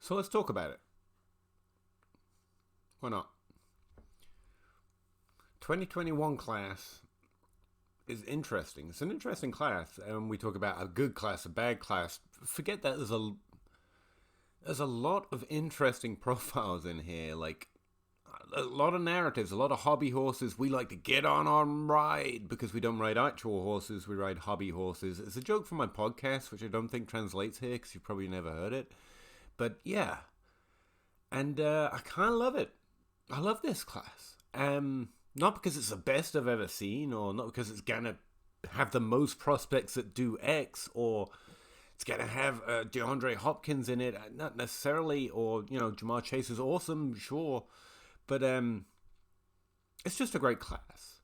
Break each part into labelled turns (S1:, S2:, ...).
S1: So let's talk about it. Why not? 2021 class is interesting. It's an interesting class. And we talk about a good class, a bad class. Forget that there's a lot of interesting profiles in here. Like, a lot of narratives, a lot of hobby horses. We like to get on ride because we don't ride actual horses. We ride hobby horses. It's a joke from my podcast, which I don't think translates here because you've probably never heard it. But yeah. And I kind of love it. I love this class. Not because it's the best I've ever seen, or not because it's going to have the most prospects that do X, or it's going to have DeAndre Hopkins in it. Not necessarily, or, Jamar Chase is awesome, sure. But it's just a great class.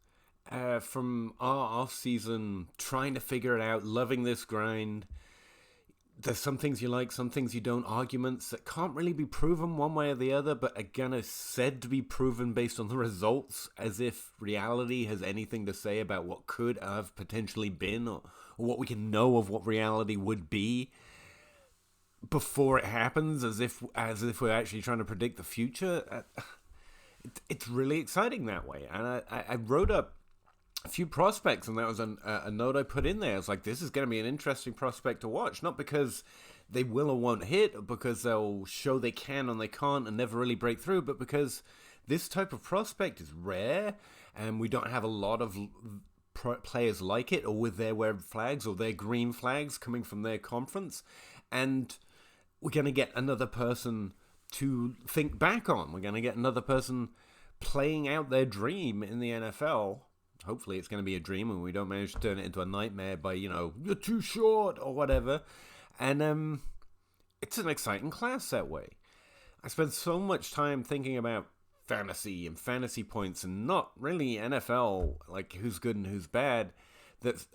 S1: From our off-season, trying to figure it out, loving this grind. There's some things you like, some things you don't. Arguments that can't really be proven one way or the other, but again are said to be proven based on the results, as if reality has anything to say about what could have potentially been, or what we can know of what reality would be before it happens, as if we're actually trying to predict the future. It's really exciting that way. And I wrote up a few prospects, and that was a note I put in there. It's like, this is going to be an interesting prospect to watch, not because they will or won't hit, or because they'll show they can and they can't and never really break through, but because this type of prospect is rare, and we don't have a lot of players like it, or with their red flags or their green flags coming from their conference, and we're going to get another person to think back on. We're going to get another person playing out their dream in the NFL. Hopefully it's going to be a dream and we don't manage to turn it into a nightmare by, you're too short or whatever. And it's an exciting class that way. I spend so much time thinking about fantasy and fantasy points and not really NFL, like who's good and who's bad, that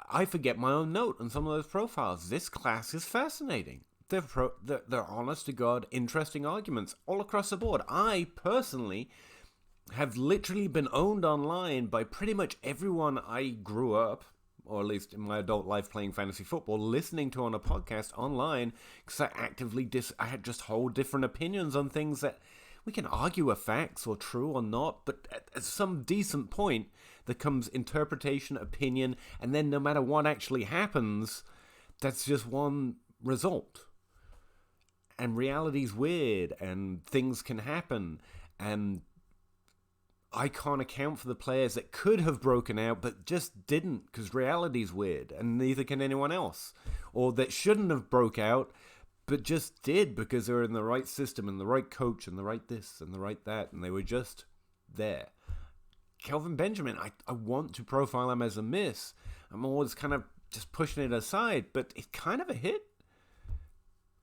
S1: I forget my own note on some of those profiles. This class is fascinating. They're honest to God, interesting arguments all across the board. I personally have literally been owned online by pretty much everyone I grew up, or at least in my adult life playing fantasy football, listening to on a podcast online, because I had just whole different opinions on things that we can argue are facts or true or not, but at some decent point there comes interpretation, opinion, and then no matter what actually happens, that's just one result. And reality's weird, and things can happen, and I can't account for the players that could have broken out but just didn't, because reality's weird, and neither can anyone else. Or that shouldn't have broke out but just did because they were in the right system and the right coach and the right this and the right that, and they were just there. Kelvin Benjamin, I want to profile him as a miss. I'm always kind of just pushing it aside, but it's kind of a hit.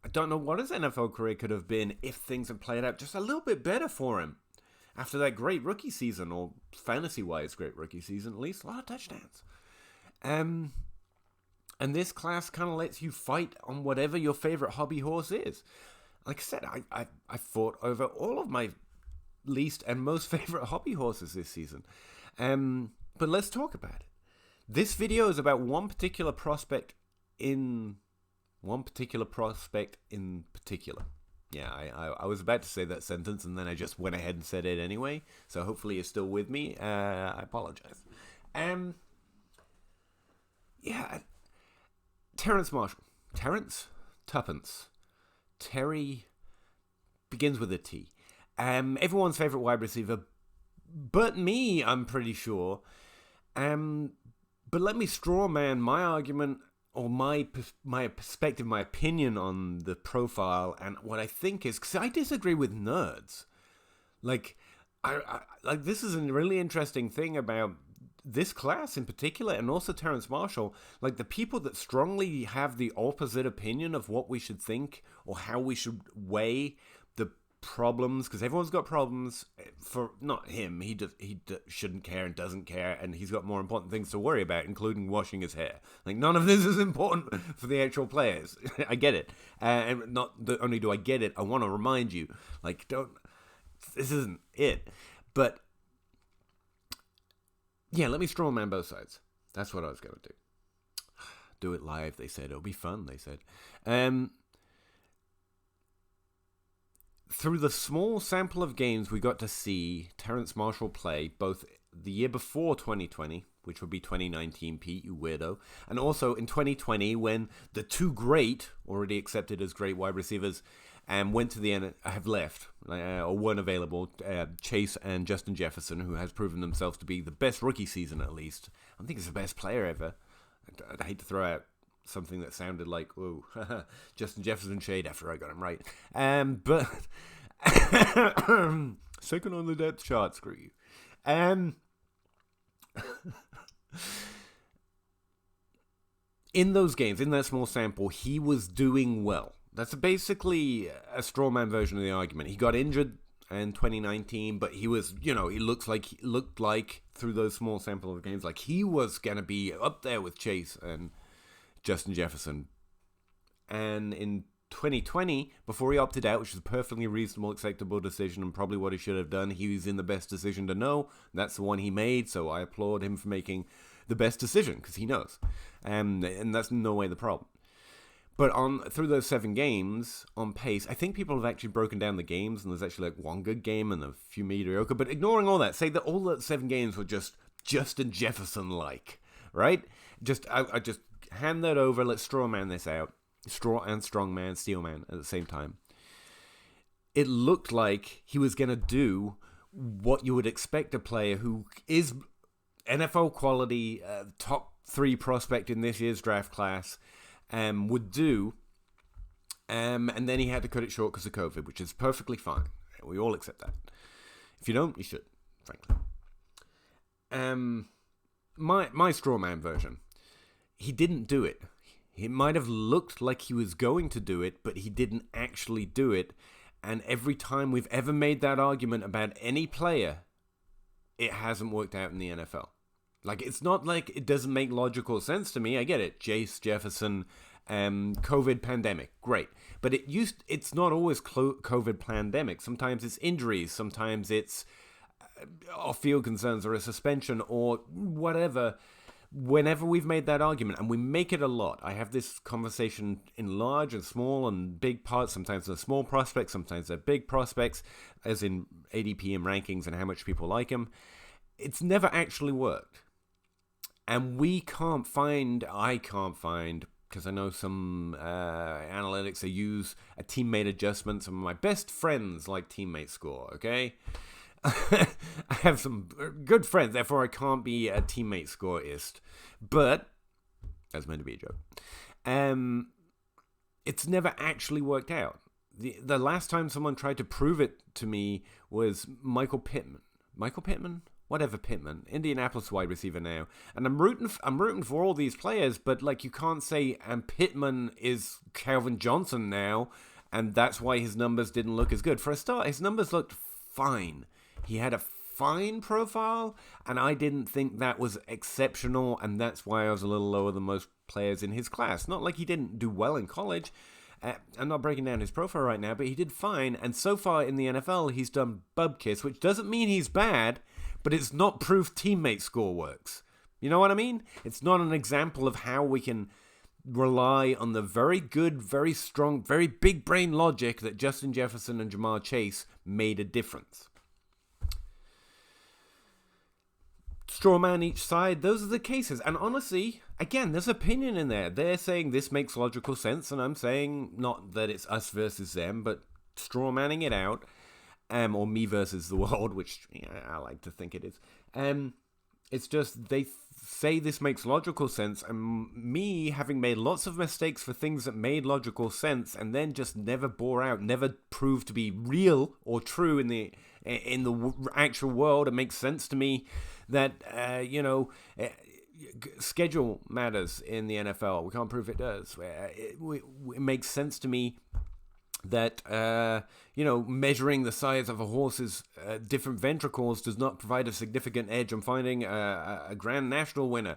S1: I don't know what his NFL career could have been if things had played out just a little bit better for him. After that great rookie season, or fantasy-wise great rookie season, at least a lot of touchdowns. And this class kind of lets you fight on whatever your favorite hobby horse is. Like I said, I fought over all of my least and most favorite hobby horses this season. But let's talk about it. This video is about one particular prospect in particular. Yeah, I was about to say that sentence, and then I just went ahead and said it anyway. So hopefully you're still with me. I apologize. Terrence Marshall. Terrence? Tuppence. Terry begins with a T. Everyone's favorite wide receiver, but me, I'm pretty sure. But let me straw man my argument, or my perspective, my opinion on the profile, and what I think is, because I disagree with nerds. Like, I this is a really interesting thing about this class in particular, and also Terrence Marshall. Like, the people that strongly have the opposite opinion of what we should think or how we should weigh the problems, because everyone's got problems. For not him, he shouldn't care and doesn't care, and he's got more important things to worry about, including washing his hair. Like, none of this is important for the actual players. I get it, and not only do I get it, I want to remind you, like, this isn't it. But yeah, let me straw man both sides. That's what I was going to do. Do it live, they said. It'll be fun, they said. through the small sample of games we got to see Terrence Marshall play, both the year before 2020, which would be 2019, Pete, you weirdo, and also in 2020 when the two great, already accepted as great wide receivers, went to the end, have left, or weren't available, Chase and Justin Jefferson, who has proven themselves to be the best rookie season at least. I think he's the best player ever. I'd hate to throw out something that sounded like, oh, Justin Jefferson shade after I got him right. But second on the depth chart, screw you. In those games, in that small sample, he was doing well. That's basically a straw man version of the argument. He got injured in 2019, but he was, he looked like through those small sample of games, like he was going to be up there with Chase and Justin Jefferson. And in 2020, before he opted out, which was a perfectly reasonable, acceptable decision and probably what he should have done, he was in the best decision to know. That's the one he made, so I applaud him for making the best decision, because he knows. And that's in no way the problem. But through those 7 games on pace, I think people have actually broken down the games, and there's actually like one good game and a few mediocre. But ignoring all that, say that all the 7 games were just Justin Jefferson-like, right? I just hand that over. Let's straw man this out. Straw and strong man, steel man at the same time. It looked like he was going to do what you would expect a player who is NFL quality, top 3 prospect in this year's draft class, would do, and then he had to cut it short because of COVID, which is perfectly fine. We all accept that. If you don't, you should, frankly. My straw man version, he didn't do it. It might have looked like he was going to do it, but he didn't actually do it. And every time we've ever made that argument about any player, it hasn't worked out in the NFL. Like, it's not like it doesn't make logical sense to me. I get it. Chase, Jefferson, COVID pandemic. Great. But it's not always COVID pandemic. Sometimes it's injuries. Sometimes it's off-field concerns or a suspension or whatever. Whenever we've made that argument, and we make it a lot, I have this conversation in large and small and big parts. Sometimes they're small prospects. Sometimes they're big prospects, as in ADP and rankings and how much people like them. It's never actually worked. And I can't find, because I know some analytics, they use a teammate adjustment. Some of my best friends like teammate score, okay? I have some good friends, therefore I can't be a teammate scoreist. But, that's meant to be a joke. It's never actually worked out. The last time someone tried to prove it to me was Michael Pittman. Whatever Pittman, Indianapolis wide receiver now, and I'm rooting for all these players, but like you can't say Pittman is Calvin Johnson now, and that's why his numbers didn't look as good. For a start, his numbers looked fine. He had a fine profile, and I didn't think that was exceptional, and that's why I was a little lower than most players in his class. Not like he didn't do well in college. I'm not breaking down his profile right now, but he did fine, and so far in the NFL, he's done bubkiss, which doesn't mean he's bad, but it's not proof teammate score works. You know what I mean? It's not an example of how we can rely on the very good, very strong, very big brain logic that Justin Jefferson and Jamar Chase made a difference. Straw man each side, those are the cases. And honestly, again, there's opinion in there. They're saying this makes logical sense, and I'm saying not that it's us versus them, but straw manning it out. Or me versus the world, which I like to think it is. It's just they say this makes logical sense, and me having made lots of mistakes for things that made logical sense, and then just never bore out, never proved to be real or true in the actual world. It makes sense to me that schedule matters in the NFL. We can't prove it does. It makes sense to me that, measuring the size of a horse's different ventricles does not provide a significant edge on finding a Grand National winner.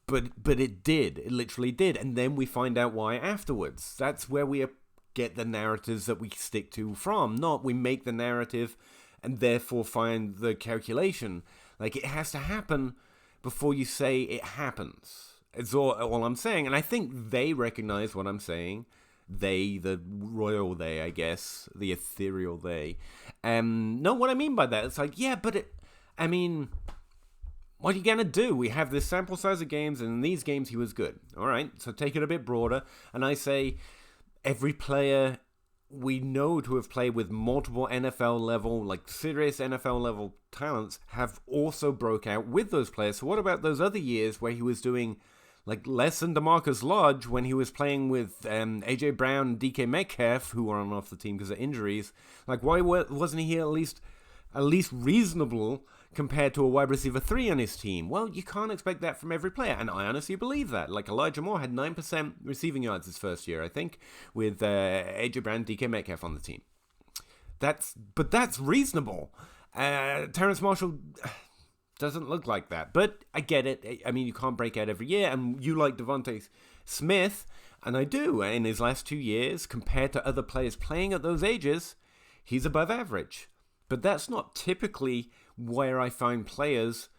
S1: But it did. It literally did. And then we find out why afterwards. That's where we get the narratives that we stick to from. Not we make the narrative and therefore find the calculation. Like, it has to happen before you say it happens. It's all I'm saying. And I think they recognize what I'm saying. they, the royal they, I guess, the ethereal they. No, what I mean by that, it's like, yeah, but what are you going to do? We have this sample size of games, and in these games he was good. All right, so take it a bit broader, and I say every player we know to have played with multiple NFL level, like serious NFL level talents, have also broke out with those players. So what about those other years where he was doing like less than DeMarcus Lodge when he was playing with AJ Brown and DK Metcalf, who were on and off the team because of injuries? Like, why wasn't he at least reasonable compared to a wide receiver 3 on his team? Well, you can't expect that from every player, and I honestly believe that. Like, Elijah Moore had 9% receiving yards his first year, I think, with AJ Brown, DK Metcalf on the team. That's reasonable. Terrence Marshall doesn't look like that, but I get it. I mean, you can't break out every year, and you like Devontae Smith, and I do. In his last 2 years, compared to other players playing at those ages, he's above average. But that's not typically where I find players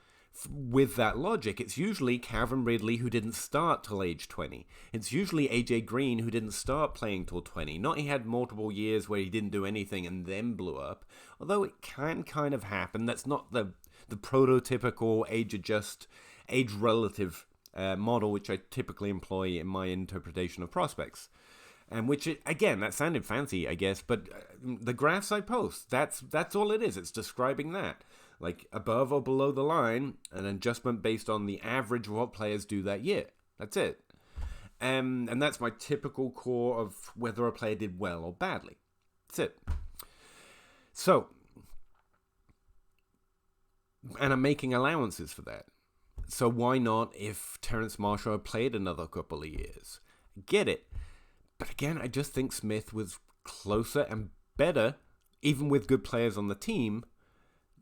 S1: with that logic. It's usually Calvin Ridley, who didn't start till age 20. It's usually AJ Green, who didn't start playing till 20. Not he had multiple years where he didn't do anything and then blew up. Although it can kind of happen. That's not the prototypical age relative model, which I typically employ in my interpretation of prospects. And which, again, that sounded fancy, I guess, but the graphs I post, that's all it is. It's describing that. Like, above or below the line, an adjustment based on the average of what players do that year. That's it. And that's my typical core of whether a player did well or badly. That's it. So, and I'm making allowances for that. So why not if Terrence Marshall had played another couple of years? Get it. But again, I just think Smith was closer and better, even with good players on the team,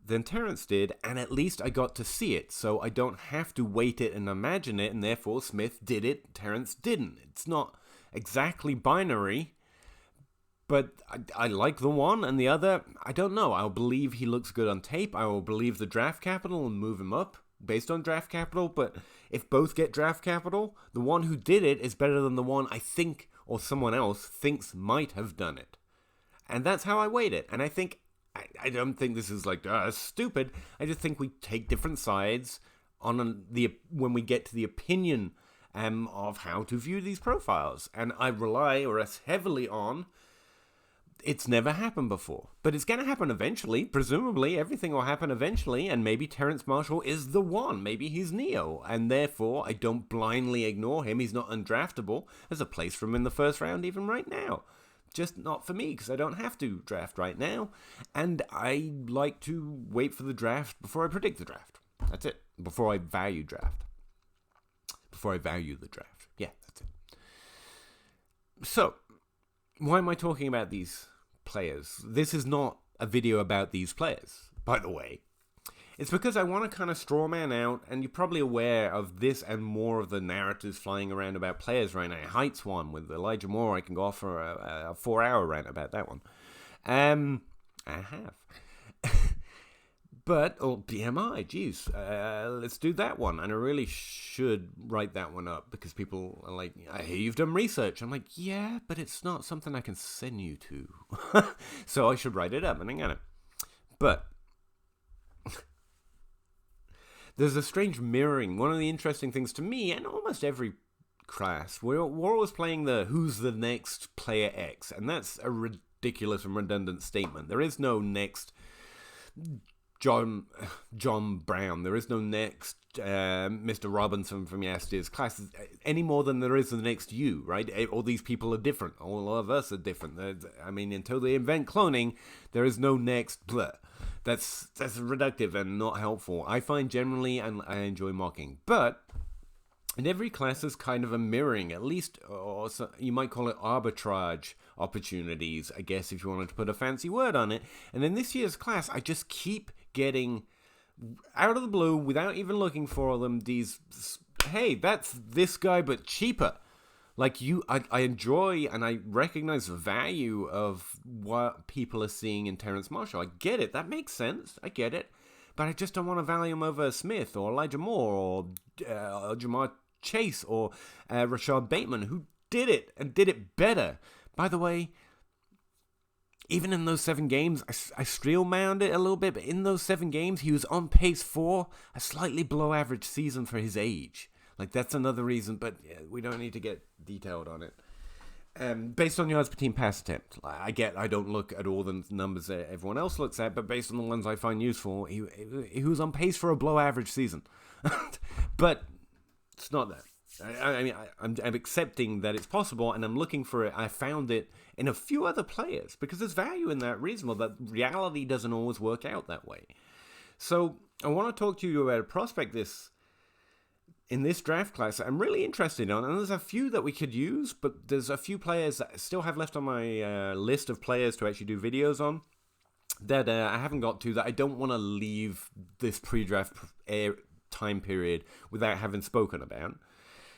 S1: than Terrence did, and at least I got to see it, so I don't have to wait it and imagine it, and therefore Smith did it, Terrence didn't. It's not exactly binary, but I like the one, and the other, I don't know. I'll believe he looks good on tape. I will believe the draft capital and move him up based on draft capital, but if both get draft capital, the one who did it is better than the one I think or someone else thinks might have done it. And that's how I weight it. And I don't think this is like stupid. I just think we take different sides on when we get to the opinion of how to view these profiles. And I rely or as heavily on it's never happened before. But it's going to happen eventually. Presumably, everything will happen eventually, and maybe Terrence Marshall is the one. Maybe he's Neo, and therefore I don't blindly ignore him. He's not undraftable. There's a place for him in the first round even right now. Just not for me, because I don't have to draft right now, and I like to wait for the draft before I predict the draft. That's it. Before I value draft. Before I value the draft. Yeah, that's it. So, why am I talking about these players? This is not a video about these players, by the way. It's because I want to kind of straw man out, and you're probably aware of this and more of the narratives flying around about players right now. Heights one with Elijah Moore. I can go off for a 4-hour rant about that one. I have. But, BMI, geez, let's do that one. And I really should write that one up because people are like, I hear you've done research. I'm like, yeah, but it's not something I can send you to. So I should write it up, and I'm going to. But there's a strange mirroring. One of the interesting things to me, and almost every class, we're always playing the who's the next player X. And that's a ridiculous and redundant statement. There is no next John Brown. There is no next Mr. Robinson from yesterday's class any more than there is the next you, right? All these people are different. All of us are different. I mean, until they invent cloning, there is no next blah. That's reductive and not helpful. I find generally, and I enjoy mocking, but in every class there's kind of a mirroring, at least, or you might call it arbitrage opportunities, I guess, if you wanted to put a fancy word on it. And in this year's class, I just keep getting out of the blue, without even looking for them, these, hey, that's this guy but cheaper. Like I enjoy and I recognize the value of what people are seeing in Terrence Marshall. I get it. That makes sense. I get it. But I just don't want to value him over Smith or Elijah Moore or Jamar Chase or Rashad Bateman, who did it and did it better. by the way, even in those 7 games, I streamlined it a little bit, but in those 7 games, he was on pace for a slightly below average season for his age. Like, that's another reason, but we don't need to get detailed on it. Based on yards per team pass attempt, I don't look at all the numbers that everyone else looks at, but based on the ones I find useful, he was on pace for a below average season. But it's not that. I'm accepting that it's possible, and I'm looking for it. I found it in a few other players, because there's value in that reasonable, that reality doesn't always work out that way. So I want to talk to you about a prospect in this draft class I'm really interested in, and there's a few that we could use, but there's a few players that I still have left on my list of players to actually do videos on that I haven't got to, that I don't want to leave this pre-draft time period without having spoken about.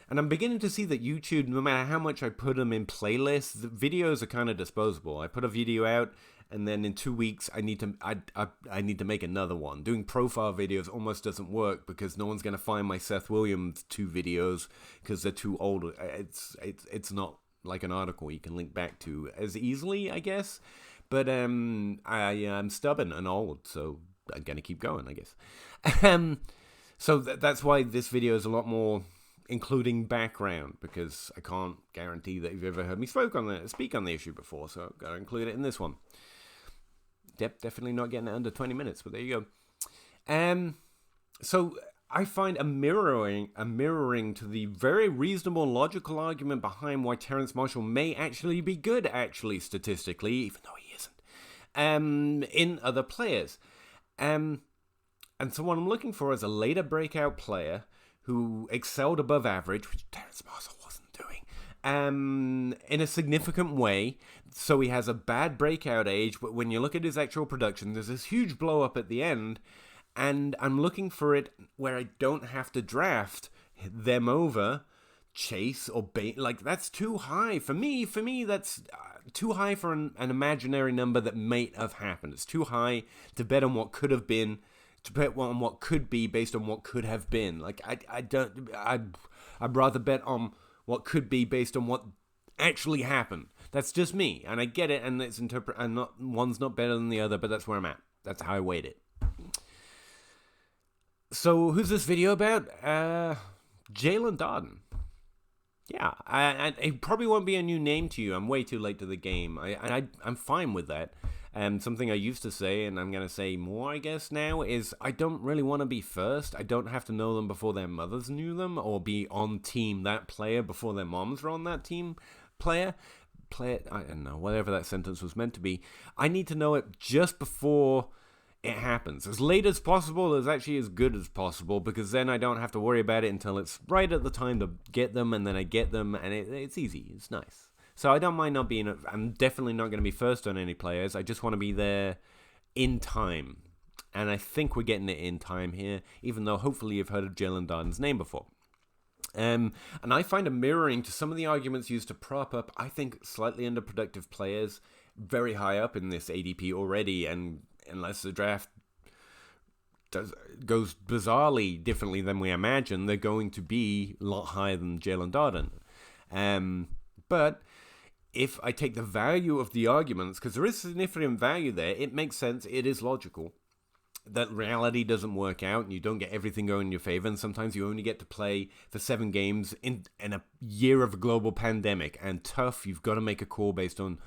S1: And I'm beginning to see that YouTube, no matter how much I put them in playlists, the videos are kind of disposable. I put a video out, and then in 2 weeks, I need to make another one. Doing profile videos almost doesn't work, because no one's going to find my Seth Williams 2 videos because they're too old. It's not like an article you can link back to as easily, I guess. But I'm stubborn and old, so I'm going to keep going, I guess. So that's why this video is a lot more including background, because I can't guarantee that you've ever heard me speak on the issue before, so I've got to include it in this one. Definitely not getting it under 20 minutes, but there you go. So I find a mirroring to the very reasonable logical argument behind why Terrence Marshall may actually be good, statistically, even though he isn't, in other players. And so what I'm looking for is a later breakout player who excelled above average, which Terrence Marshall wasn't doing, in a significant way. So he has a bad breakout age, but when you look at his actual production, there's this huge blow up at the end, and I'm looking for it where I don't have to draft them over Chase or Bain. Like, that's too high. For me, that's too high for an imaginary number that may have happened. It's too high to bet on what could have been, to bet on what could be based on what could have been. Like, I'd rather bet on what could be based on what actually happened. That's just me, and I get it, and it's and not one's not better than the other, but that's where I'm at. That's how I weight it. So, who's this video about? Jaelon Darden. Yeah, it probably won't be a new name to you. I'm way too late to the game. I'm fine with that. Something I used to say, and I'm going to say more, I guess, now, is I don't really want to be first. I don't have to know them before their mothers knew them, or be on team that player before their moms were on that team player. I don't know, whatever that sentence was meant to be. I need to know it just before it happens. As late as possible is actually as good as possible, because then I don't have to worry about it until it's right at the time to get them, and then I get them, and it's easy. It's nice. So I don't mind not being, I'm definitely not going to be first on any players. I just want to be there in time. And I think we're getting it in time here, even though hopefully you've heard of Jaelon Darden's name before. And I find a mirroring to some of the arguments used to prop up, I think, slightly underproductive players very high up in this ADP already. And unless the draft goes bizarrely differently than we imagine, they're going to be a lot higher than Jaelon Darden. But if I take the value of the arguments, because there is significant value there, it makes sense, it is logical, that reality doesn't work out and you don't get everything going in your favor, and sometimes you only get to play for 7 games in a year of a global pandemic, and tough, you've got to make a call based on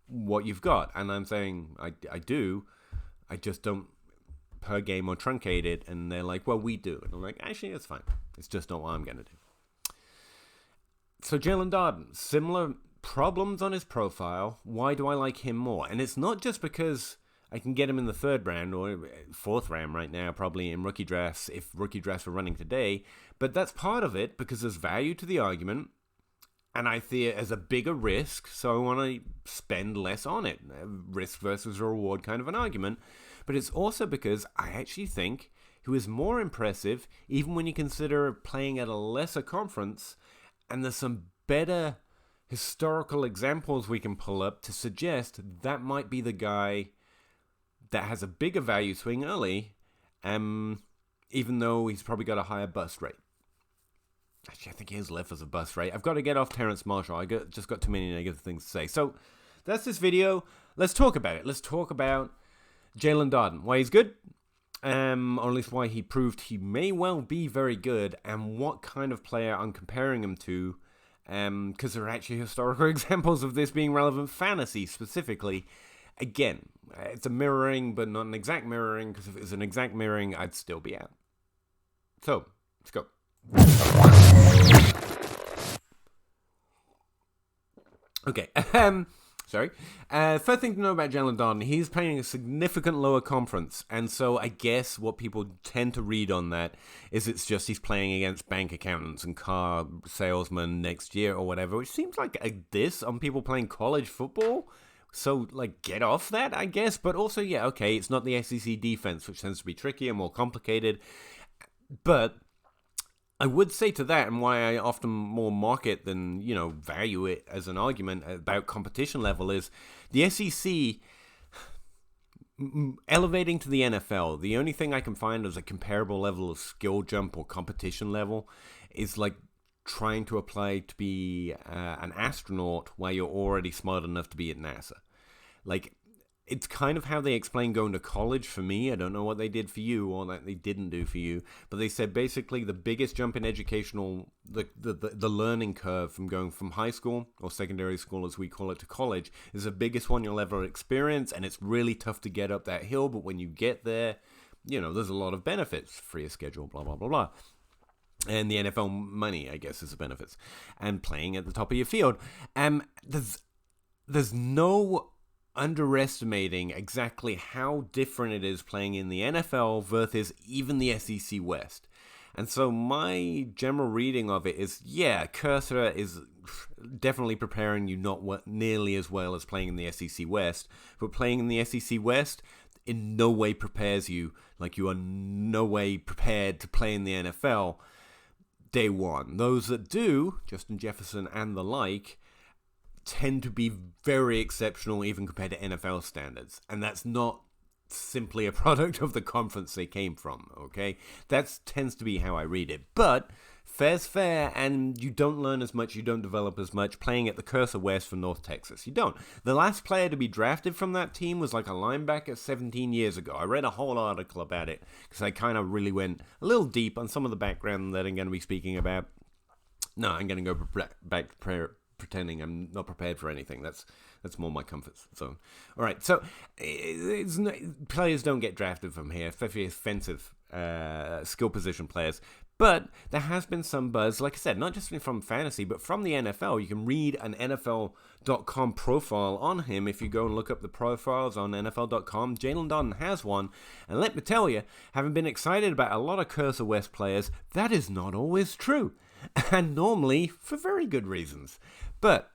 S1: what you've got. And I'm saying I do, I just don't per game or truncate it, and they're like, well, we do. And I'm like, actually, it's fine. It's just not what I'm going to do. So Jaelon Darden, similar problems on his profile. Why do I like him more? And it's not just because I can get him in the 3rd round or 4th round right now, probably in rookie drafts, if rookie drafts were running today. But that's part of it, because there's value to the argument, and I see it as a bigger risk, so I want to spend less on it. Risk versus reward kind of an argument. But it's also because I actually think he was more impressive, even when you consider playing at a lesser conference, and there's some better historical examples we can pull up to suggest that might be the guy that has a bigger value swing early, even though he's probably got a higher bust rate. Actually, I think he is left as a bust, right? I've got to get off Terrence Marshall. Just got too many negative things to say. So that's this video. Let's talk about it. Let's talk about Jaelon Darden. Why he's good, or at least why he proved he may well be very good, and what kind of player I'm comparing him to, because there are actually historical examples of this being relevant fantasy specifically. Again, it's a mirroring, but not an exact mirroring, because if it was an exact mirroring, I'd still be out. So, let's go. Okay, sorry. First thing to know about Jaelon Darden, he's playing a significant lower conference, and so I guess what people tend to read on that is it's just he's playing against bank accountants and car salesmen next year or whatever, which seems like a diss on people playing college football. So, like, get off that, I guess. But also, yeah, okay, it's not the SEC defense, which tends to be trickier, more complicated. But I would say to that, and why I often more mock it than, value it as an argument about competition level, is the SEC elevating to the NFL. The only thing I can find as a comparable level of skill jump or competition level is like trying to apply to be an astronaut while you're already smart enough to be at NASA. Like, it's kind of how they explain going to college for me. I don't know what they did for you or that they didn't do for you, but they said basically the biggest jump in educational, the learning curve from going from high school or secondary school as we call it to college is the biggest one you'll ever experience, and it's really tough to get up that hill, but when you get there, there's a lot of benefits, freer schedule, blah, blah, blah, blah. And the NFL money, I guess, is the benefits. And playing at the top of your field. There's no underestimating exactly how different it is playing in the NFL versus even the SEC West. And so my general reading of it is, yeah, Cursor is definitely preparing you not nearly as well as playing in the SEC West. But playing in the SEC West in no way prepares you like you are no way prepared to play in the NFL day one. Those that do, Justin Jefferson and the like, tend to be very exceptional even compared to NFL standards. And that's not simply a product of the conference they came from, okay? That tends to be how I read it. But fair's fair, and you don't learn as much, you don't develop as much playing at the Cursor West for North Texas. You don't. The last player to be drafted from that team was like a linebacker 17 years ago. I read a whole article about it because I kind of really went a little deep on some of the background that I'm going to be speaking about. No, I'm going to go back to pretending I'm not prepared for anything. That's more my comfort zone. All right, so players don't get drafted from here, especially offensive skill position players. But there has been some buzz, like I said, not just from fantasy, but from the NFL. You can read an NFL.com profile on him if you go and look up the profiles on NFL.com. Jaelon Darden has one. And let me tell you, having been excited about a lot of Cursor West players, that is not always true. And normally for very good reasons. But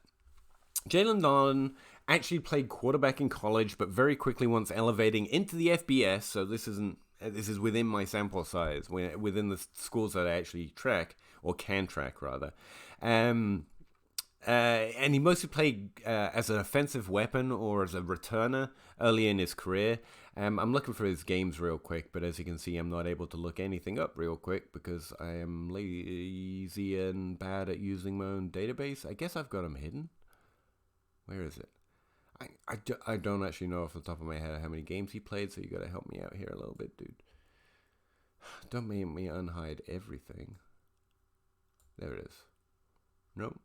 S1: Jaelon Darden actually played quarterback in college, but very quickly once elevating into the FBS, so this is within my sample size, within the schools that I actually track, or can track rather. And he mostly played as an offensive weapon or as a returner early in his career. I'm looking for his games real quick, but as you can see, I'm not able to look anything up real quick because I am lazy and bad at using my own database. I guess I've got him hidden. Where is it? I don't actually know off the top of my head how many games he played, so you got to help me out here a little bit, dude. Don't make me unhide everything. There it is. Nope.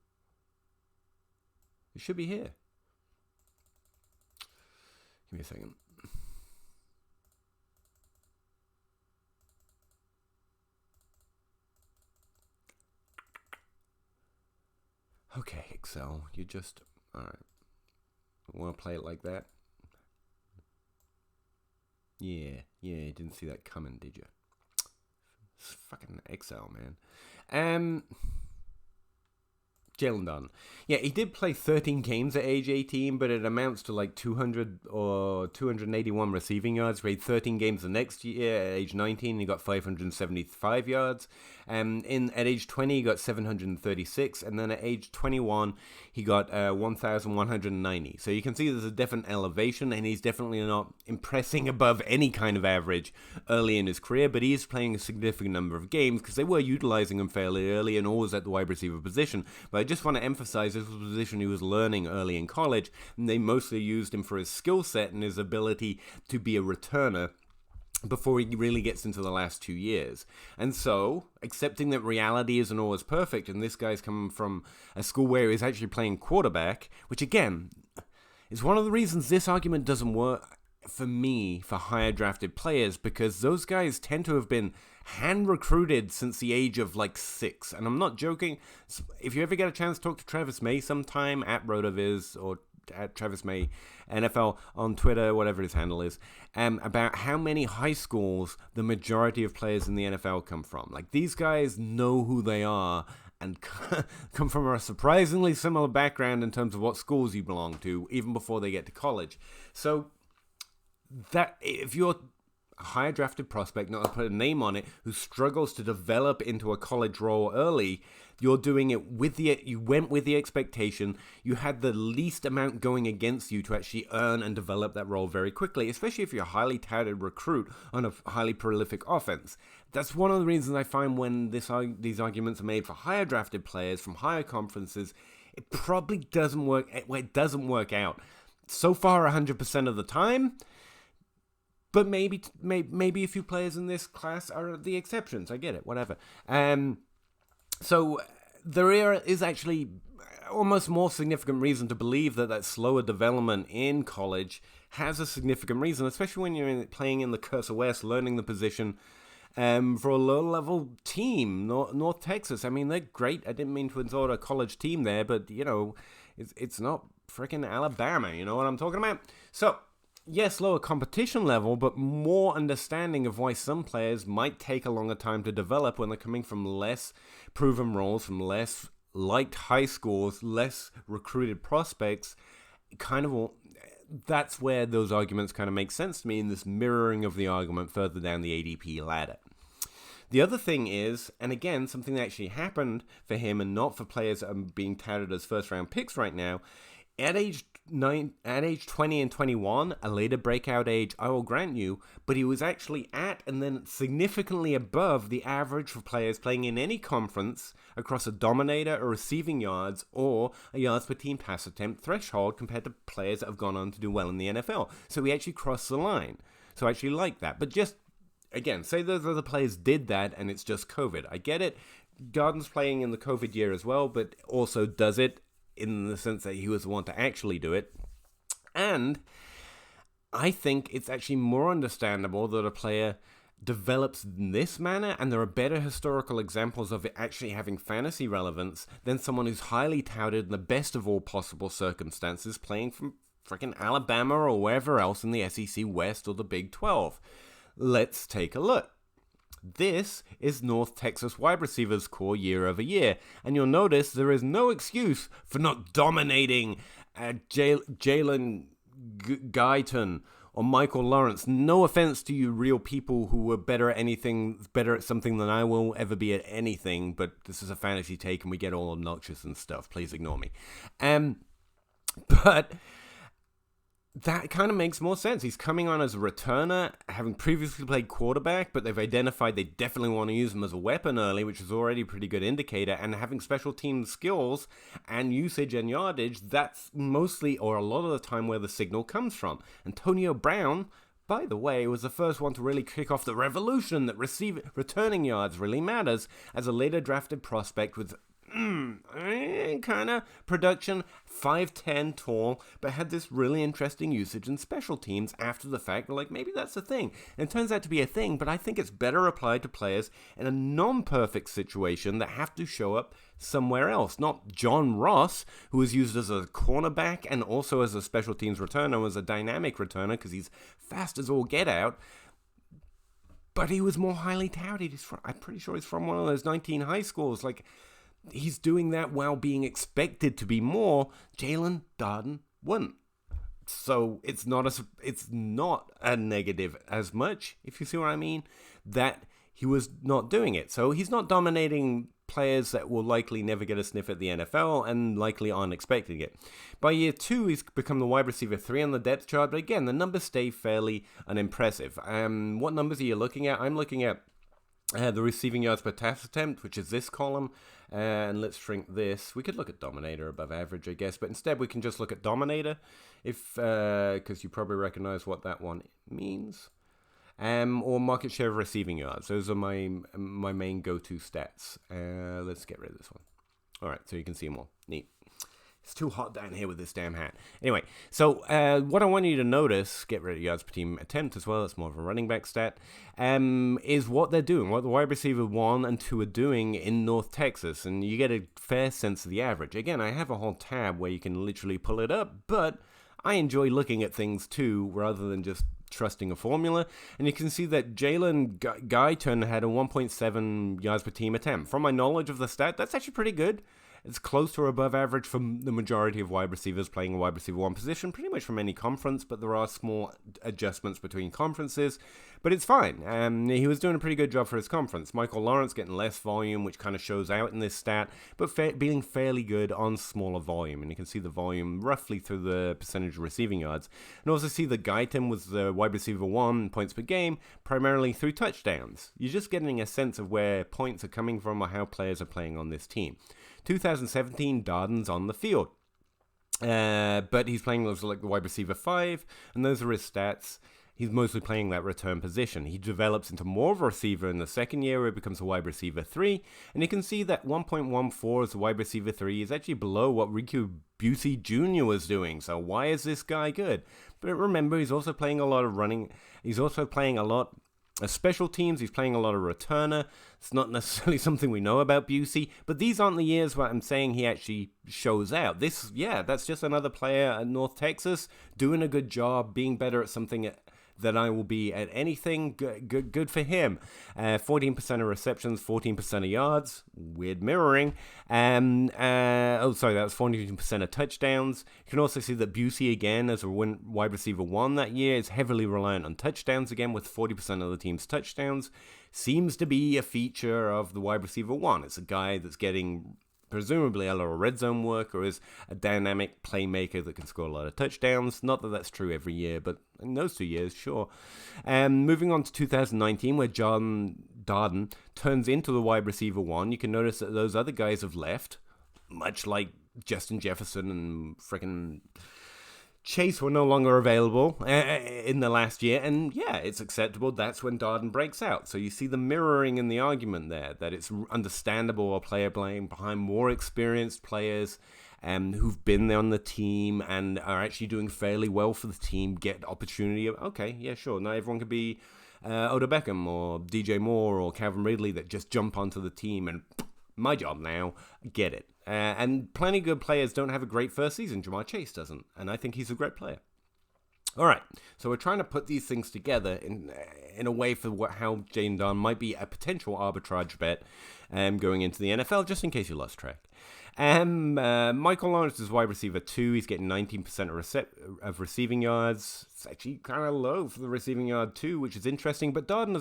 S1: It should be here. Give me a second. Okay, Excel, you just... Alright. Want to play it like that? Yeah, you didn't see that coming, did you? It's fucking Excel, man. Jaelon Darden. Yeah, he did play 13 games at age 18, but it amounts to like 200 or 281 receiving yards. He played 13 games the next year at age 19. He got 575 yards. At age 20, he got 736, and then at age 21, he got 1,190. So you can see there's a definite elevation, and he's definitely not impressing above any kind of average early in his career, but he is playing a significant number of games because they were utilizing him fairly early and always at the wide receiver position. But I just want to emphasize this was a position he was learning early in college, and they mostly used him for his skill set and his ability to be a returner before he really gets into the last 2 years. And so, accepting that reality isn't always perfect, and this guy's coming from a school where he's actually playing quarterback, which again, is one of the reasons this argument doesn't work for me for higher drafted players, because those guys tend to have been hand recruited since the age of like 6. And I'm not joking. If you ever get a chance to talk to Travis May sometime at RotoViz or at Travis May NFL on Twitter, whatever his handle is, about how many high schools the majority of players in the NFL come from. Like, these guys know who they are and come from a surprisingly similar background in terms of what schools you belong to, even before they get to college. So that if you're a higher drafted prospect, not to put a name on it, who struggles to develop into a college role early, you're doing it you went with the expectation, you had the least amount going against you to actually earn and develop that role very quickly, especially if you're a highly touted recruit on a highly prolific offense. That's one of the reasons I find when these arguments are made for higher drafted players from higher conferences, it probably doesn't work. It doesn't work out so far 100% of the time. But maybe a few players in this class are the exceptions. I get it, whatever. So there is actually almost more significant reason to believe that slower development in college has a significant reason, especially when you're playing in the Cursor West, learning the position for a low-level team, North Texas. I mean, they're great. I didn't mean to insult a college team there, but, you know, it's not freaking Alabama. You know what I'm talking about? So, yes, lower competition level, but more understanding of why some players might take a longer time to develop when they're coming from less proven roles, from less liked high schools, less recruited prospects. That's where those arguments kind of make sense to me in this mirroring of the argument further down the ADP ladder. The other thing is, and again, something that actually happened for him and not for players that are being touted as first-round picks right now, at age 20 and 21, a later breakout age, I will grant you, but he was actually at and then significantly above the average for players playing in any conference across a dominator or receiving yards or a yards per team pass attempt threshold compared to players that have gone on to do well in the NFL. So he actually crossed the line. So I actually like that. But just, again, say those other players did that and it's just COVID. I get it. Darden's playing in the COVID year as well, but also does it in the sense that he was the one to actually do it. And I think it's actually more understandable that a player develops in this manner, and there are better historical examples of it actually having fantasy relevance than someone who's highly touted in the best of all possible circumstances playing from freaking Alabama or wherever else in the SEC West or the Big 12. Let's take a look. This is North Texas wide receivers core year over year, and you'll notice there is no excuse for not dominating Jaelon Guyton or Michael Lawrence. No offense to you real people who were better at something than I will ever be at anything, but this is a fantasy take and we get all obnoxious and stuff. Please ignore me. But that kind of makes more sense. He's coming on as a returner, having previously played quarterback, but they've identified they definitely want to use him as a weapon early, which is already a pretty good indicator, and having special team skills and usage and yardage, that's mostly, or a lot of the time, where the signal comes from. Antonio Brown, by the way, was the first one to really kick off the revolution that returning yards really matters as a later drafted prospect with kind of production, 5'10", tall, but had this really interesting usage in special teams after the fact. Like, maybe that's a thing. And it turns out to be a thing, but I think it's better applied to players in a non-perfect situation that have to show up somewhere else. Not John Ross, who was used as a cornerback and also as a special teams returner, as a dynamic returner because he's fast as all get out. But he was more highly touted. I'm pretty sure he's from one of those 19 high schools. Like, he's doing that while being expected to be more. Jaelon Darden wouldn't. So it's not a negative as much, if you see what I mean, that he was not doing it. So he's not dominating players that will likely never get a sniff at the NFL and likely aren't expecting it. By year 2, he's become the wide receiver 3 on the depth chart, but again, the numbers stay fairly unimpressive. What numbers are you looking at? I'm looking at the receiving yards per pass attempt, which is this column, and let's shrink this. We could look at Dominator above average, I guess, but instead we can just look at Dominator, because you probably recognize what that one means. Or market share of receiving yards. Those are my main go-to stats. Let's get rid of this one. All right, so you can see them all. Neat. It's too hot down here with this damn hat. Anyway, so what I want you to notice, get rid of yards per team attempt as well, it's more of a running back stat, is what they're doing, what the wide receiver 1 and 2 are doing in North Texas, and you get a fair sense of the average. Again, I have a whole tab where you can literally pull it up, but I enjoy looking at things too, rather than just trusting a formula. And you can see that Jalen Guyton had a 1.7 yards per team attempt. From my knowledge of the stat, that's actually pretty good. It's close to or above average for the majority of wide receivers playing a wide receiver 1 position, pretty much from any conference, but there are small adjustments between conferences. But it's fine. He was doing a pretty good job for his conference. Michael Lawrence getting less volume, which kind of shows out in this stat, but being fairly good on smaller volume. And you can see the volume roughly through the percentage of receiving yards. And also see that Guyton was the wide receiver 1 points per game, primarily through touchdowns. You're just getting a sense of where points are coming from or how players are playing on this team. 2017, Darden's on the field. But he's playing those like the wide receiver 5, and those are his stats. He's mostly playing that return position. He develops into more of a receiver in the second year where he becomes a wide receiver 3. And you can see that 1.14 as a wide receiver 3 is actually below what Ricky Busey Jr. was doing. So why is this guy good? But remember, he's also playing a lot of running. He's also playing a lot of special teams. He's playing a lot of returner. It's not necessarily something we know about Busey. But these aren't the years where I'm saying he actually shows out. That's just another player at North Texas doing a good job, being better at something that I will be at anything. Good for him. 14% of receptions, 14% of yards. Weird mirroring. That was 14% of touchdowns. You can also see that Busey, again, as a wide receiver 1 that year, is heavily reliant on touchdowns, again, with 40% of the team's touchdowns. Seems to be a feature of the wide receiver 1. It's a guy that's getting presumably a lot of red zone work, or is a dynamic playmaker that can score a lot of touchdowns. Not that that's true every year, but in those 2 years, sure. Moving on to 2019, where Jaelon Darden turns into the wide receiver 1, you can notice that those other guys have left, much like Justin Jefferson and frickin' Chase were no longer available in the last year, and yeah, it's acceptable. That's when Darden breaks out. So you see the mirroring in the argument there, that it's understandable a player playing behind more experienced players who've been there on the team and are actually doing fairly well for the team, get opportunity of, okay, yeah, sure, not everyone could be Odell Beckham or DJ Moore or Calvin Ridley that just jump onto the team and my job now, get it. And plenty of good players don't have a great first season. Jamar Chase doesn't, and I think he's a great player. All right, so we're trying to put these things together in a way for how Jaelon Darden might be a potential arbitrage bet going into the NFL, just in case you lost track. Michael Lawrence is wide receiver 2. He's getting 19% of receiving yards. It's actually kind of low for the receiving yard 2, which is interesting. But Darden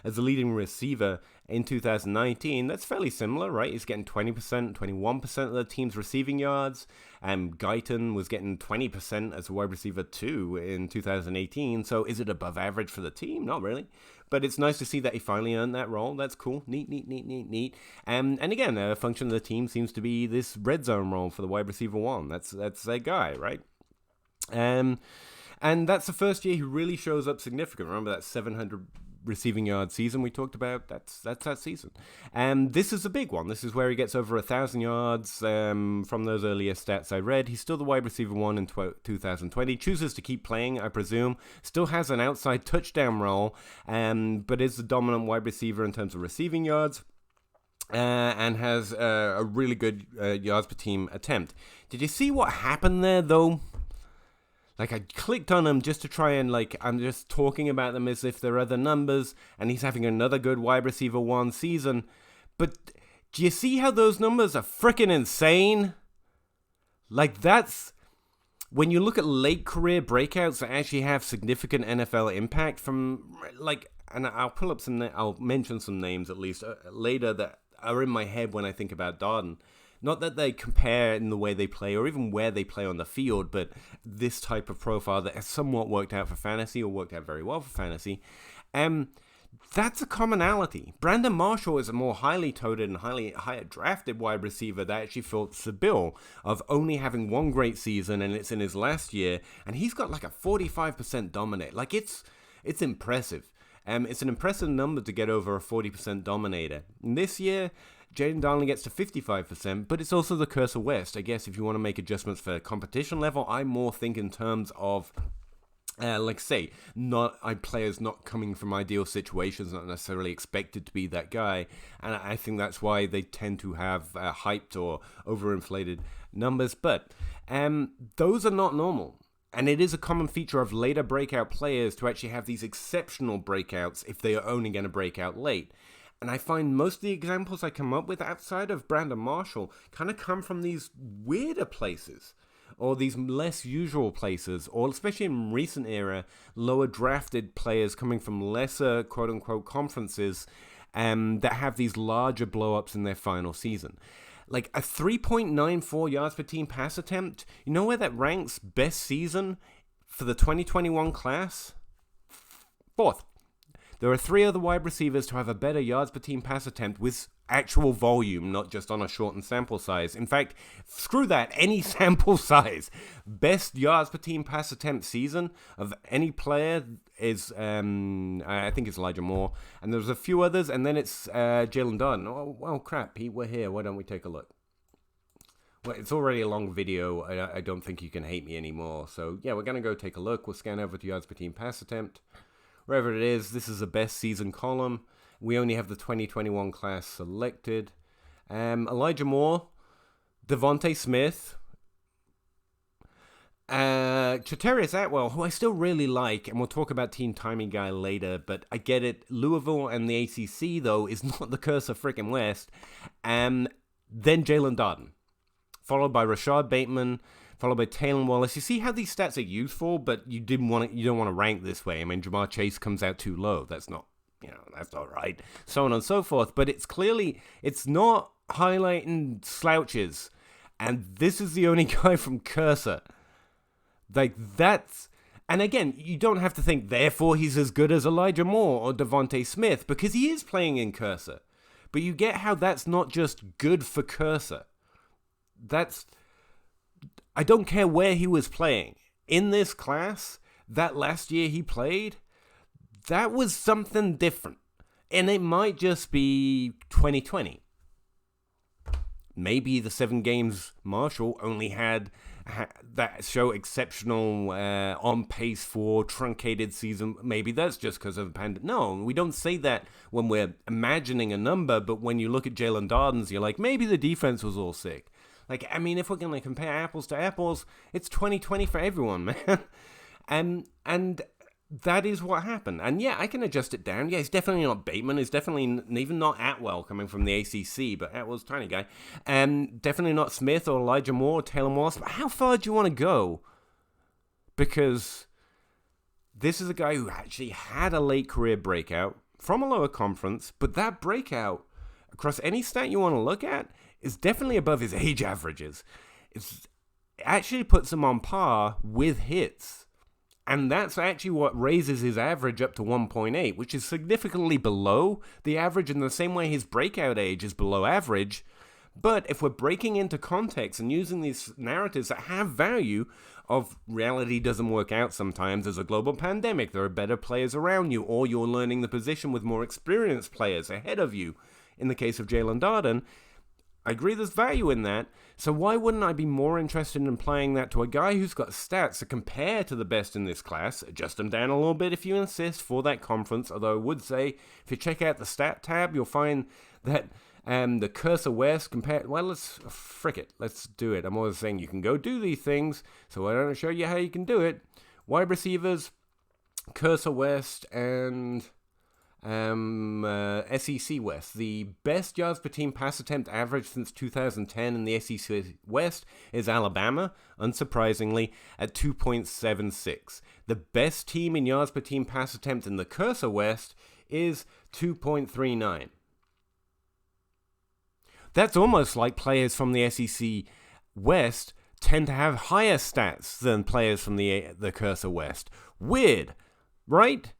S1: as a leading receiver in 2019, that's fairly similar, right? He's getting 20%, 21% of the team's receiving yards. Guyton was getting 20% as a wide receiver 2 in 2018. So is it above average for the team? Not really. But it's nice to see that he finally earned that role. That's cool. Neat. And again, a function of the team seems to be this red zone role for the wide receiver 1. That's that guy, right? And that's the first year he really shows up significant. Remember that 700 receiving yard season we talked about? That's that season. And this is a big one. This is where he gets over 1,000 yards from those earlier stats I read. He's still the wide receiver 1 in 2020. Chooses to keep playing, I presume. Still has an outside touchdown role, but is the dominant wide receiver in terms of receiving yards. And has a really good yards per team attempt. Did you see what happened there, though? Like, I clicked on him just to try and, I'm just talking about them as if they're other numbers, and he's having another good wide receiver 1 season. But Do you see how those numbers are freaking insane? Like, that's... When you look at late career breakouts that actually have significant NFL impact from, like, and I'll mention some names at least later that are in my head when I think about Darden. Not that they compare in the way they play or even where they play on the field, but this type of profile that has somewhat worked out for fantasy or worked out very well for fantasy. That's a commonality. Brandon Marshall is a more highly touted and higher drafted wide receiver that actually fits the bill of only having one great season, and it's in his last year, and he's got like a 45% dominate. Like, it's impressive. It's an impressive number to get over a 40% dominator. And this year, Jaelon Darden gets to 55%, but it's also the curse of West. I guess if you want to make adjustments for competition level, I more think in terms of players not coming from ideal situations, not necessarily expected to be that guy, and I think that's why they tend to have hyped or overinflated numbers. But those are not normal, and it is a common feature of later breakout players to actually have these exceptional breakouts if they are only going to break out late. And I find most of the examples I come up with outside of Brandon Marshall kind of come from these weirder places, or these less usual places, or especially in recent era, lower drafted players coming from lesser quote-unquote conferences that have these larger blow-ups in their final season. Like a 3.94 yards per team pass attempt, you know where that ranks best season for the 2021 class? 4th. There are 3 other wide receivers to have a better yards per team pass attempt with actual volume, not just on a shortened sample size. In fact, screw that, any sample size. Best yards per team pass attempt season of any player is, I think it's Elijah Moore, and there's a few others, and then it's Jaelon Darden. Oh, well, crap, Pete, we're here. Why don't we take a look? Well, it's already a long video. I don't think you can hate me anymore. So, yeah, we're going to go take a look. We'll scan over to yards per team pass attempt. Wherever it is, this is a best season column. We only have the 2021 class selected. Elijah Moore, Devontae Smith, Chaterius Atwell, who I still really like, and we'll talk about Team Timing Guy later, but I get it. Louisville and the ACC, though, is not the curse of frickin' West. Then Jaelon Darden, followed by Rashad Bateman, followed by Taylor Wallace. You see how these stats are useful, but you don't want to rank this way. I mean, Jamar Chase comes out too low. That's not right. So on and so forth. But it's not highlighting slouches. And this is the only guy from Cursor. Like, that's... And again, you don't have to think, therefore, he's as good as Elijah Moore or Devontae Smith, because he is playing in Cursor. But you get how that's not just good for Cursor. I don't care where he was playing. In this class, that last year he played, that was something different. And it might just be 2020. Maybe the 7 games Marshall only had that show exceptional on pace for truncated season. Maybe that's just because of the pandemic. No, we don't say that when we're imagining a number, but when you look at Jaelon Darden's, you're like, maybe the defense was all sick. Like, I mean, if we're going to compare apples to apples, it's 2020 for everyone, man. And that is what happened. And yeah, I can adjust it down. Yeah, he's definitely not Bateman. He's definitely even not Atwell coming from the ACC, but Atwell's a tiny guy. Definitely not Smith or Elijah Moore or Taylor Morris. But how far do you want to go? Because this is a guy who actually had a late career breakout from a lower conference, but that breakout, across any stat you want to look at, is definitely above his age averages. It actually puts him on par with hits. And that's actually what raises his average up to 1.8, which is significantly below the average in the same way his breakout age is below average. But if we're breaking into context and using these narratives that have value of reality doesn't work out sometimes, there's a global pandemic, there are better players around you, or you're learning the position with more experienced players ahead of you. In the case of Jaelon Darden, I agree there's value in that, so why wouldn't I be more interested in applying that to a guy who's got stats to compare to the best in this class, adjust them down a little bit if you insist for that conference, although I would say, if you check out the stat tab, you'll find that the Cursor West compared, well, let's do it. I'm always saying you can go do these things, so why don't I show you how you can do it? Wide receivers, Cursor West, and SEC West. The best yards per team pass attempt average since 2010 in the SEC West is Alabama, unsurprisingly, at 2.76. The best team in yards per team pass attempt in the Cursor West is 2.39. That's almost like players from the SEC West tend to have higher stats than players from the Cursor West. Weird, right?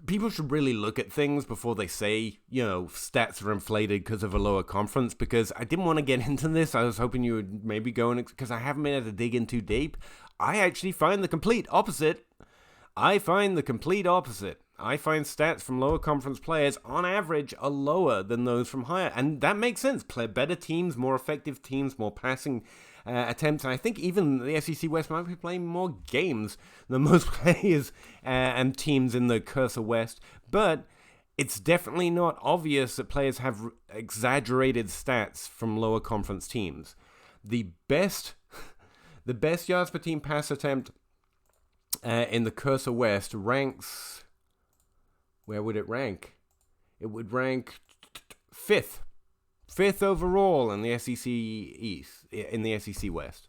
S1: People should really look at things before they say, stats are inflated because of a lower conference, because I didn't want to get into this. I was hoping you would maybe go in, because I haven't been able to dig in too deep. I actually find the complete opposite. I find stats from lower conference players, on average, are lower than those from higher. And that makes sense. Play better teams, more effective teams, more passing attempts. And I think even the SEC West might be playing more games than most players and teams in the Cursor West. But it's definitely not obvious that players have exaggerated stats from lower conference teams. The best yards per team pass attempt in the Cursor West ranks... Where would it rank? It would rank fifth overall in the SEC East, in the SEC West.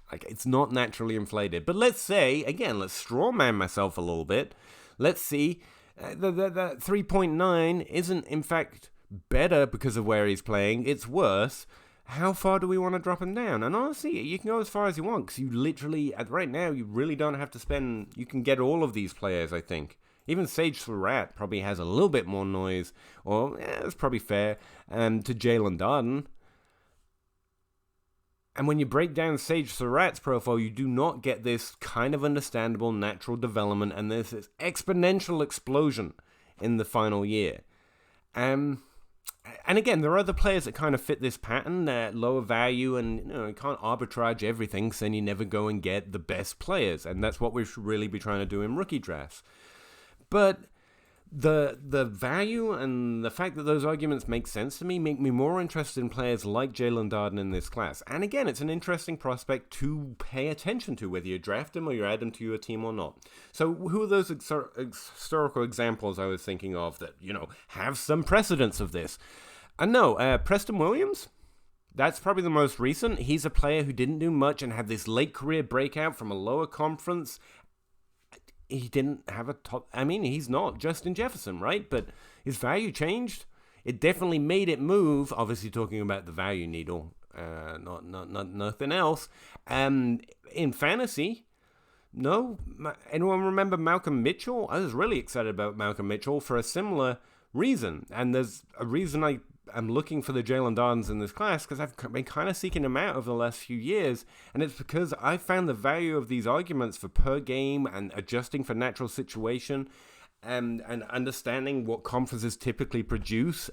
S1: Like, it's not naturally inflated. But let's say, again, let's strawman myself a little bit. Let's see, that 3.9 isn't in fact better because of where he's playing. It's worse. How far do we want to drop him down? And honestly, you can go as far as you want, because you literally, right now, you really don't have to spend... You can get all of these players, I think. Even Sage Surratt probably has a little bit more noise, or that's probably fair, to Jaelon Darden. And when you break down Sage Surratt's profile, you do not get this kind of understandable natural development, and there's this exponential explosion in the final year. And again, there are other players that kind of fit this pattern, lower value, and you can't arbitrage everything, so then you never go and get the best players, and that's what we should really be trying to do in rookie drafts. But the value and the fact that those arguments make sense to me make me more interested in players like Jaelon Darden in this class. And again, it's an interesting prospect to pay attention to, whether you draft him or you add him to your team or not. So who are those historical examples I was thinking of that, have some precedence of this? Preston Williams? That's probably the most recent. He's a player who didn't do much and had this late career breakout from a lower conference. He didn't have a top... he's not Justin Jefferson, right? But his value changed. It definitely made it move. Obviously talking about the value needle, not nothing else. In fantasy, no. Anyone remember Malcolm Mitchell? I was really excited about Malcolm Mitchell for a similar reason. And there's a reason I'm looking for the Jaelon Dardens in this class, because I've been kind of seeking them out over the last few years, and it's because I found the value of these arguments for per game and adjusting for natural situation and understanding what conferences typically produce,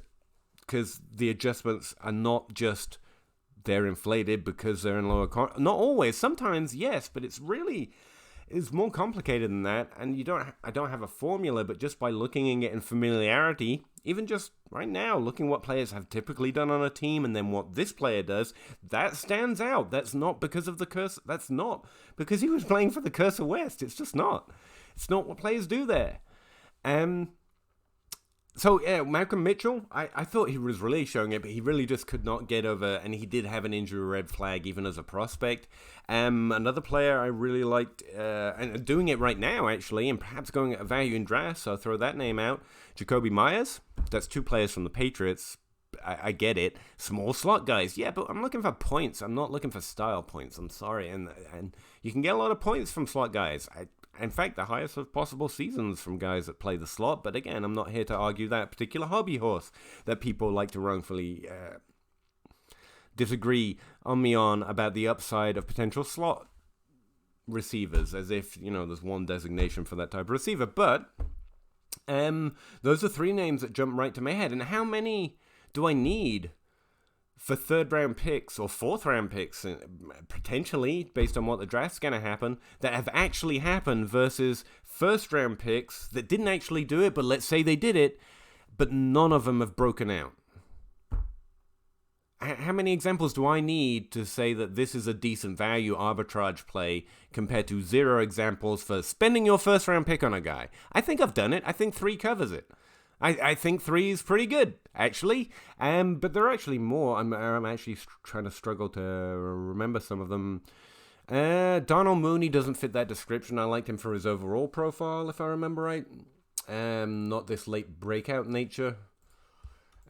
S1: because the adjustments are not just they're inflated because they're in lower not always, sometimes yes, but it's more complicated than that, and I don't have a formula, but just by looking and getting familiarity, even just right now, looking what players have typically done on a team and then what this player does, that stands out. That's not because of the Cursor. That's not because he was playing for the Cursor West. It's just not. It's not what players do there. So, yeah, Malcolm Mitchell, I thought he was really showing it, but he really just could not get over, and he did have an injury red flag even as a prospect. Another player I really liked, and doing it right now, actually, and perhaps going at a value in draft, so I'll throw that name out, Jacoby Myers. That's two players from the Patriots. I get it. Small slot guys. Yeah, but I'm looking for points. I'm not looking for style points. I'm sorry. And you can get a lot of points from slot guys. In fact, the highest of possible seasons from guys that play the slot. But again, I'm not here to argue that particular hobby horse that people like to wrongfully disagree on me on about the upside of potential slot receivers, as if, there's one designation for that type of receiver. But those are three names that jump right to my head. And how many do I need for third-round picks or fourth-round picks, potentially, based on what the draft's going to happen, that have actually happened versus first-round picks that didn't actually do it, but let's say they did it, but none of them have broken out? how many examples do I need to say that this is a decent value arbitrage play compared to 0 examples for spending your first round pick on a guy? I think I've done it. I think 3 covers it. I think 3 is pretty good, actually. But there are actually more. I'm actually trying to struggle to remember some of them. Darnell Mooney doesn't fit that description. I liked him for his overall profile, if I remember right. Not this late breakout nature.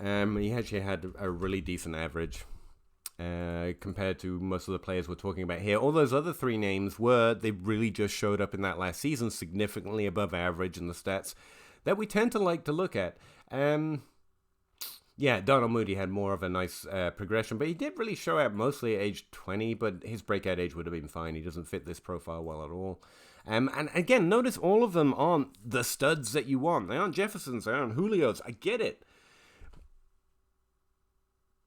S1: He actually had a really decent average compared to most of the players we're talking about here. All those other 3 names they really just showed up in that last season, significantly above average in the stats that we tend to like to look at. Darnell Mooney had more of a nice progression, but he did really show out mostly at age 20, but his breakout age would have been fine. He doesn't fit this profile well at all. And again, notice all of them aren't the studs that you want. They aren't Jeffersons, they aren't Julios. I get it.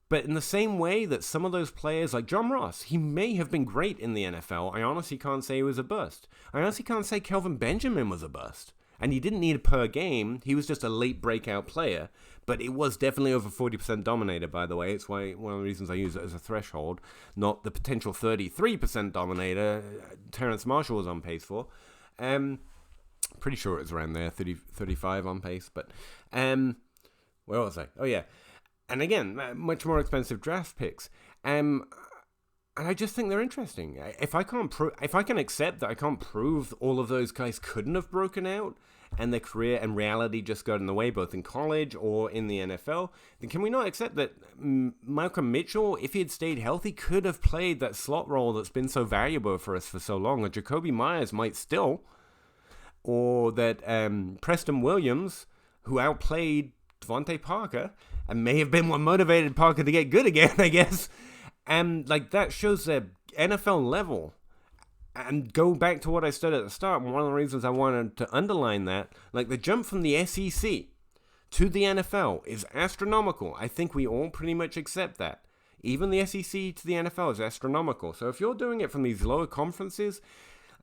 S1: But in the same way that some of those players, like John Ross, he may have been great in the NFL. I honestly can't say he was a bust. I honestly can't say Kelvin Benjamin was a bust. And he didn't need a per game. He was just a late breakout player. But it was definitely over 40% dominator, by the way. It's why one of the reasons I use it as a threshold, not the potential 33% dominator Terrence Marshall was on pace for. Pretty sure it was around there, 35 on pace. But where was I? Oh, yeah. And again, much more expensive draft picks. And I just think they're interesting. If I can accept that I can't prove all of those guys couldn't have broken out and their career and reality just got in the way, both in college or in the NFL, then can we not accept that Malcolm Mitchell, if he had stayed healthy, could have played that slot role that's been so valuable for us for so long, or Jacoby Myers might still, or that Preston Williams, who outplayed Devontae Parker and may have been what motivated Parker to get good again, I guess. And that shows their NFL level. And go back to what I said at the start, one of the reasons I wanted to underline that, the jump from the SEC to the NFL is astronomical. I think we all pretty much accept that. Even the SEC to the NFL is astronomical. So if you're doing it from these lower conferences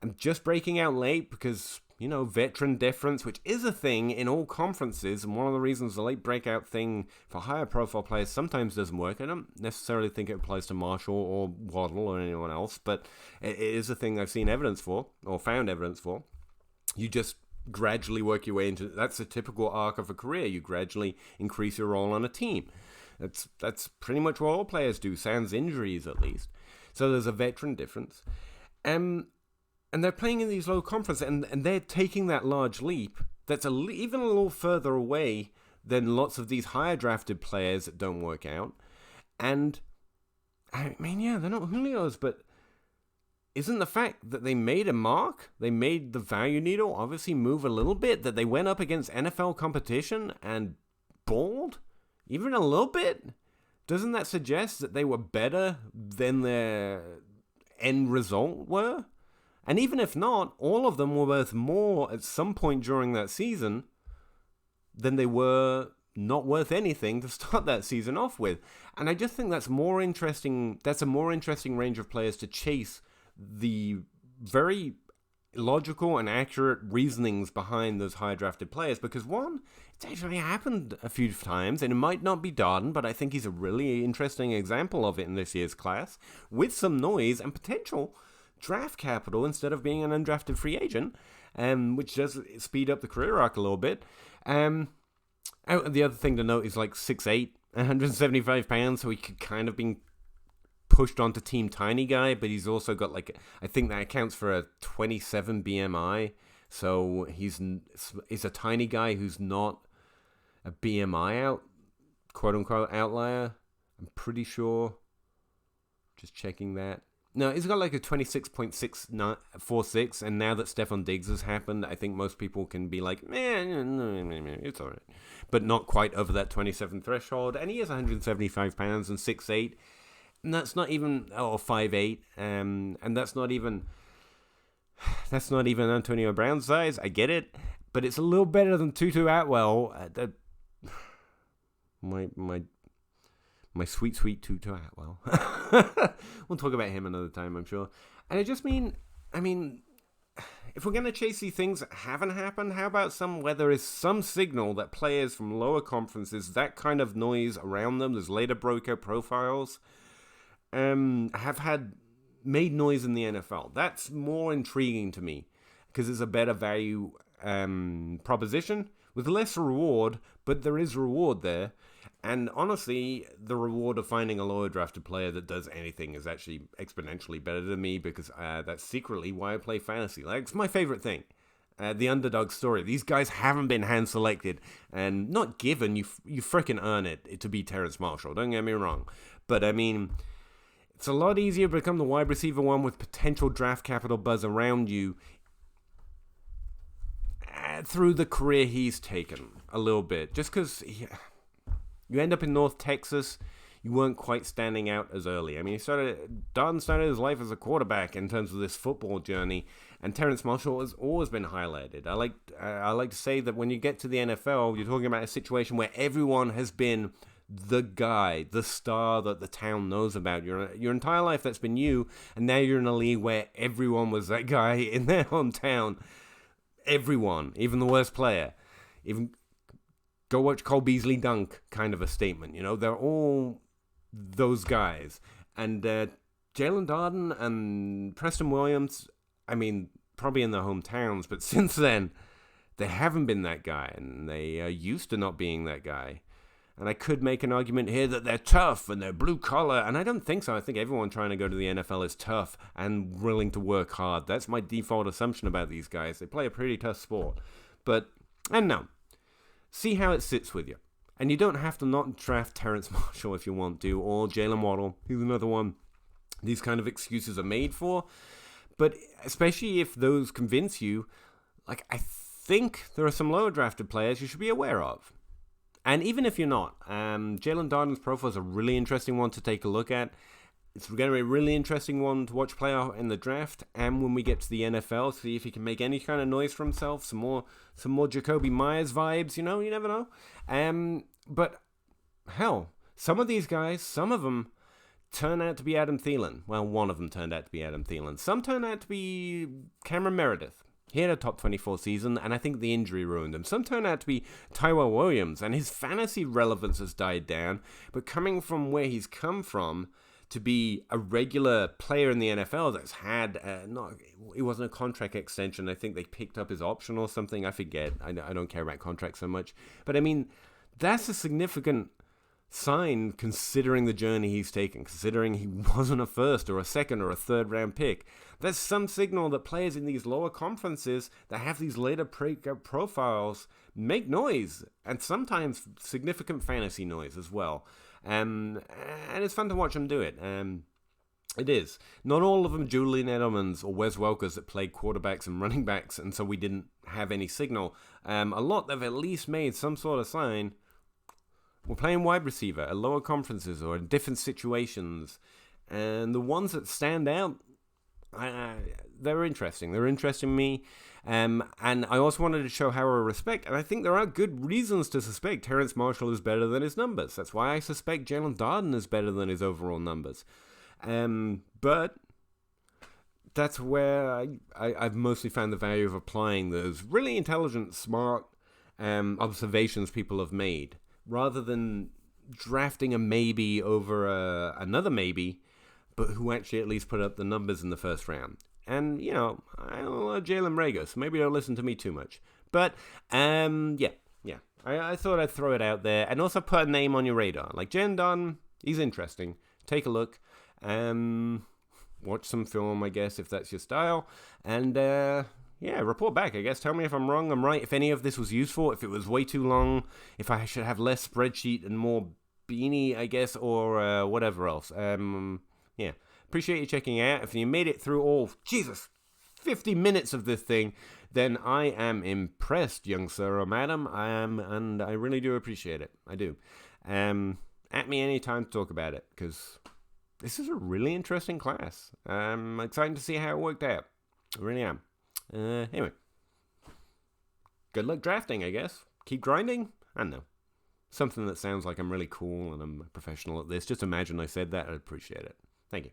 S1: and just breaking out late because, veteran deference, which is a thing in all conferences, and one of the reasons the late breakout thing for higher profile players sometimes doesn't work. I don't necessarily think it applies to Marshall or Waddle or anyone else, but it is a thing I've seen evidence for, or found evidence for. You just gradually work your way into, that's a typical arc of a career. You gradually increase your role on a team. That's pretty much what all players do, sans injuries at least. So there's a veteran difference. And they're playing in these low conferences, and they're taking that large leap that's even a little further away than lots of these higher drafted players that don't work out. And, they're not Julios, but isn't the fact that they made a mark, they made the value needle obviously move a little bit, that they went up against NFL competition and balled, even a little bit? Doesn't that suggest that they were better than their end result were? And even if not, all of them were worth more at some point during that season than they were not worth anything to start that season off with. And I just think that's more interesting. That's a more interesting range of players to chase the very logical and accurate reasonings behind those high drafted players. Because one, it's actually happened a few times, and it might not be Darden, but I think he's a really interesting example of it in this year's class, with some noise and potential draft capital instead of being an undrafted free agent, which does speed up the career arc a little bit. The other thing to note is 6'8", 175 pounds, so he could kind of be pushed onto team tiny guy, but he's also got I think that accounts for a 27 BMI, so he's a tiny guy who's not a BMI quote unquote outlier. I'm pretty sure. Just checking that. No, he's got a 26.646, and now that Stephon Diggs has happened, I think most people can be it's all right. But not quite over that 27 threshold, and he is 175 pounds and 6'8", and that's not even, 5'8", and that's not even Antonio Brown's size. I get it, but it's a little better than Tutu Atwell. My sweet Tutu Atwell. We'll talk about him another time, I'm sure. And I just mean, if we're going to chase these things that haven't happened, how about where there is some signal that players from lower conferences, that kind of noise around them, there's later breakout profiles, have made noise in the NFL. That's more intriguing to me because it's a better value proposition with less reward, but there is reward there. And honestly, the reward of finding a lower drafted player that does anything is actually exponentially better than me, because that's secretly why I play fantasy. Like, it's my favorite thing. The underdog story. These guys haven't been hand selected and not given. You freaking earn it to be Terrence Marshall. Don't get me wrong. But I mean, it's a lot easier to become the wide receiver one with potential draft capital buzz around you through the career he's taken a little bit. Just because you end up in North Texas, you weren't quite standing out as early. I mean, Darden started his life as a quarterback in terms of this football journey, and Terrence Marshall has always been highlighted. I like to say that when you get to the NFL, you're talking about a situation where everyone has been the guy, the star that the town knows about. Your entire life, that's been you, and now you're in a league where everyone was that guy in their hometown. Everyone, even the worst player. Even go watch Cole Beasley dunk, kind of a statement. You know, they're all those guys. And Jaelon Darden and Preston Williams, I mean, probably in their hometowns, but since then, they haven't been that guy, and they are used to not being that guy. And I could make an argument here that they're tough and they're blue collar, and I don't think so. I think everyone trying to go to the NFL is tough and willing to work hard. That's my default assumption about these guys. They play a pretty tough sport. But, and no, see how it sits with you. And you don't have to not draft Terrence Marshall if you want to, or Jalen Waddle. He's another one these kind of excuses are made for. But especially if those convince you, like, I think there are some lower drafted players you should be aware of. And even if you're not, Jaelon Darden's profile is a really interesting one to take a look at. It's going to be a really interesting one to watch play out in the draft, and when we get to the NFL, see if he can make any kind of noise for himself. Some more Jacoby Myers vibes, you know, you never know. But hell, some of these guys, some of them turn out to be Adam Thielen. Well, one of them turned out to be Adam Thielen. Some turned out to be Cameron Meredith. He had a top 24 season, and I think the injury ruined him. Some turned out to be Tyrell Williams, and his fantasy relevance has died down. But coming from where he's come from to be a regular player in the NFL that's had, it wasn't a contract extension. I think they picked up his option or something. I forget. I don't care about contracts so much. But I mean, that's a significant sign considering the journey he's taken, considering he wasn't a first or a second or a third round pick. There's some signal that players in these lower conferences that have these later profiles make noise, and sometimes significant fantasy noise as well. And it's fun to watch them do it. It is. Not all of them Julian Edelmans or Wes Welkers that played quarterbacks and running backs, and so we didn't have any signal. A lot have at least made some sort of sign. We're playing wide receiver at lower conferences or in different situations. And the ones that stand out, they're interesting. They're interesting to me. And I also wanted to show how I respect, and I think there are good reasons to suspect Terrence Marshall is better than his numbers. That's why I suspect Jaelon Darden is better than his overall numbers. But that's where I've mostly found the value of applying those really intelligent, smart observations people have made, rather than drafting a maybe over another maybe, but who actually at least put up the numbers in the first round. And, you know, I love Jalen Reagor, so maybe don't listen to me too much. But, yeah. I thought I'd throw it out there and also put a name on your radar. Like, Jaelon Darden, he's interesting. Take a look. Watch some film, I guess, if that's your style. And, yeah, report back, I guess. Tell me if I'm wrong, I'm right. If any of this was useful, if it was way too long, if I should have less spreadsheet and more beanie, I guess, or whatever else. Yeah. Appreciate you checking out. If you made it through all, 50 minutes of this thing, then I am impressed, young sir or madam. I am, and I really do appreciate it. I do. At me anytime to talk about it, because this is a really interesting class. I'm excited to see how it worked out. I really am. Anyway. Good luck drafting, I guess. Keep grinding? I don't know. Something that sounds like I'm really cool and I'm a professional at this. Just imagine I said that. I'd appreciate it. Thank you.